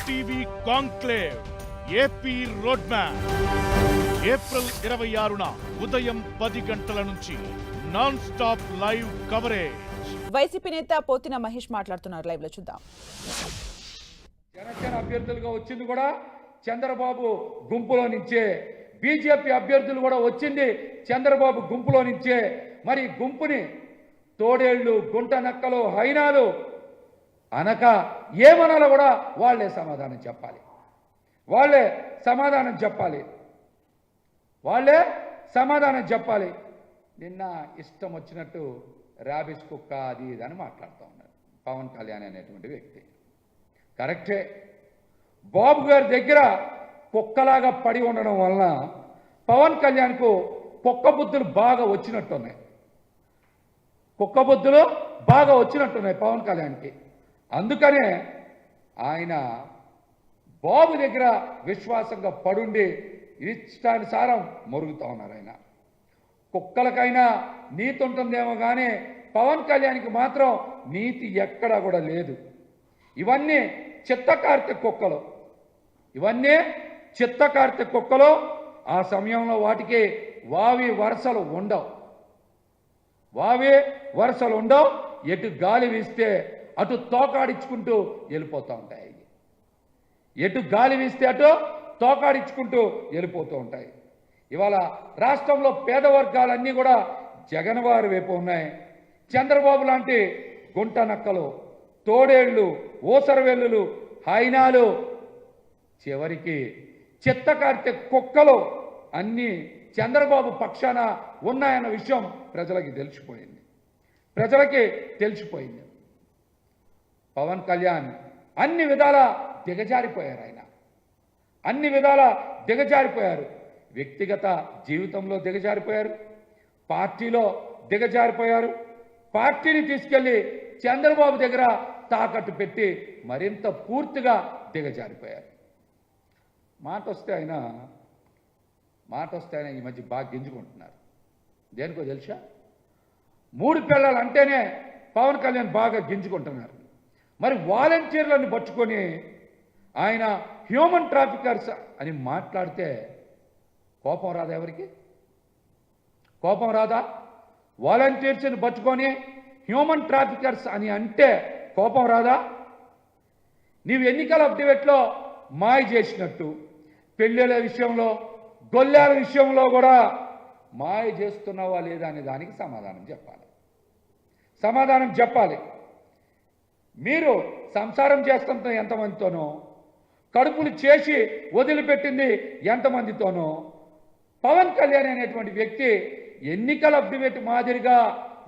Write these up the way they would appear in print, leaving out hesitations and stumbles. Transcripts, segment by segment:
TV conclave AP road map April 26న ఉదయం 10 గంటల నుంచి non stop live coverage. YCP నేత పోతిన మహేష్ మాట్లాడుతున్నారు, లైవ్ లో చూద్దాం. జనసేన అభ్యర్థులుగా వచ్చింది కూడా చంద్రబాబు గుంపులో నుంచే, బీజేపీ అభ్యర్థులు కూడా వచ్చింది చంద్రబాబు గుంపులో నుంచే. మరి గుంపుని తోడేళ్లు, గుంట నక్కలు, హైనాలు అనక ఏమనాలో కూడా వాళ్ళే సమాధానం చెప్పాలి, వాళ్ళే సమాధానం చెప్పాలి, వాళ్ళే సమాధానం చెప్పాలి. నిన్న ఇష్టం వచ్చినట్టు ర్యాబిస్ కుక్క అది ఇది అని మాట్లాడుతూ ఉన్నారు పవన్ కళ్యాణ్ అనేటువంటి వ్యక్తి. కరెక్టే, బాబు గారి దగ్గర కుక్కలాగా పడి ఉండడం వలన పవన్ కళ్యాణ్కు కుక్క బుద్ధులు బాగా వచ్చినట్టున్నాయి, కుక్క బుద్ధులు బాగా వచ్చినట్టున్నాయి పవన్ కళ్యాణ్కి. అందుకనే ఆయన బాబు దగ్గర విశ్వాసంగా పడుండి ఇష్టానుసారం మొరుగుతూ ఉన్నారు. ఆయన కుక్కలకైనా నీతి ఉంటుందేమో కానీ పవన్ కళ్యాణ్కి మాత్రం నీతి ఎక్కడా కూడా లేదు. ఇవన్నీ చిత్తకార్తె కుక్కలు, ఇవన్నీ చిత్తకార్తె కుక్కలు. ఆ సమయంలో వాటికి వావి వరుసలు ఉండవు, వావి వరుసలు ఉండవు. ఎటు గాలి వీస్తే అటు తోకాడించుకుంటూ వెళ్ళిపోతూ ఉంటాయి, ఎటు గాలి వీస్తే అటు తోకాడించుకుంటూ వెళ్ళిపోతూ ఉంటాయి. ఇవాళ రాష్ట్రంలో పేద వర్గాలన్నీ కూడా జగన్ వారి వైపు ఉన్నాయి. చంద్రబాబు లాంటి గుంట నక్కలు, తోడేళ్లు, ఊసరవెల్లులు, హైనాలు, చివరికి చిత్తకార్తె కుక్కలు అన్నీ చంద్రబాబు పక్షాన ఉన్నాయన్న విషయం ప్రజలకి తెలిసిపోయింది, ప్రజలకి తెలిసిపోయింది. పవన్ కళ్యాణ్ అన్ని విధాల దిగజారిపోయారు, ఆయన అన్ని విధాల దిగజారిపోయారు. వ్యక్తిగత జీవితంలో దిగజారిపోయారు, పార్టీలో దిగజారిపోయారు. పార్టీని తీసుకెళ్లి చంద్రబాబు దగ్గర తాకట్టు పెట్టి మరింత పూర్తిగా దిగజారిపోయారు. మాట వస్తే ఆయన ఈ మధ్య బాగా గింజుకుంటున్నారు. దేనికో తెలుసా, 3 పిల్లలు అంటేనే పవన్ కళ్యాణ్ బాగా గింజుకుంటున్నారు. మరి వాలంటీర్లను పట్టుకొని ఆయన హ్యూమన్ ట్రాఫికర్స్ అని మాట్లాడితే కోపం రాదా? ఎవరికి కోపం రాదా? వాలంటీర్స్ని పట్టుకొని హ్యూమన్ ట్రాఫికర్స్ అని అంటే కోపం రాదా? నీవు ఎన్నికల అప్డేట్లో మాయ చేసినట్టు పెళ్ళిళ్ళ విషయంలో, గొల్లాల విషయంలో కూడా మాయ చేస్తున్నావా లేదా అనే దానికి సమాధానం చెప్పాలి, సమాధానం చెప్పాలి. మీరు సంసారం చేస్తున్న ఎంతమందితోనో, కడుపులు చేసి వదిలిపెట్టింది ఎంతమందితోనో, పవన్ కళ్యాణ్ అనేటువంటి వ్యక్తి ఎన్నికల అప్డేట్ మాదిరిగా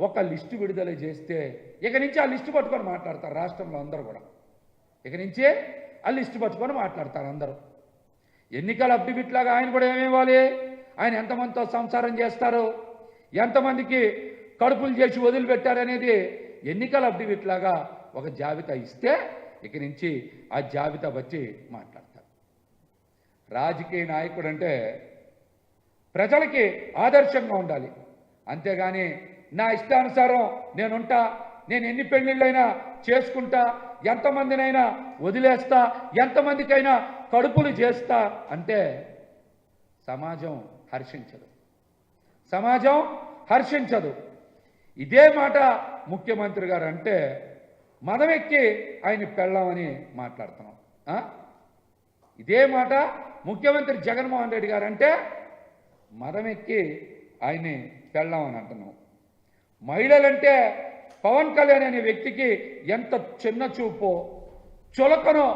ఒక లిస్టు విడుదల చేస్తే ఇక నుంచి ఆ లిస్టు పట్టుకొని మాట్లాడతారు రాష్ట్రంలో అందరూ కూడా. ఇక నుంచే ఆ లిస్టు పట్టుకొని మాట్లాడతారు అందరూ. ఎన్నికల అప్డేట్ లాగా ఆయన కూడా ఏమివ్వాలి, ఆయన ఎంతమందితో సంసారం చేస్తారు, ఎంతమందికి కడుపులు చేసి వదిలిపెట్టారనేది ఎన్నికల అప్డేట్ లాగా ఒక జాబితా ఇస్తే ఇక నుంచి ఆ జాబితా బట్టి మాట్లాడతారు. రాజకీయ నాయకుడు అంటే ప్రజలకి ఆదర్శంగా ఉండాలి, అంతేగాని నా ఇష్టానుసారం నేనుంటా, నేను ఎన్ని పెళ్ళిళ్ళైనా చేసుకుంటా, ఎంతమందినైనా వదిలేస్తా, ఎంతమందికైనా కడుపులు చేస్తా అంటే సమాజం హర్షించదు, సమాజం హర్షించదు. ఇదే మాట ముఖ్యమంత్రి గారు అంటే మదమెక్కి ఆయన పెళ్ళామని మాట్లాడుతున్నాం. ఇదే మాట ముఖ్యమంత్రి జగన్మోహన్ రెడ్డి గారు అంటే మదమెక్కి ఆయన్ని పెళ్ళామని అంటున్నాం. మహిళలంటే పవన్ కళ్యాణ్ అనే వ్యక్తికి ఎంత చిన్న చూపో చులకనో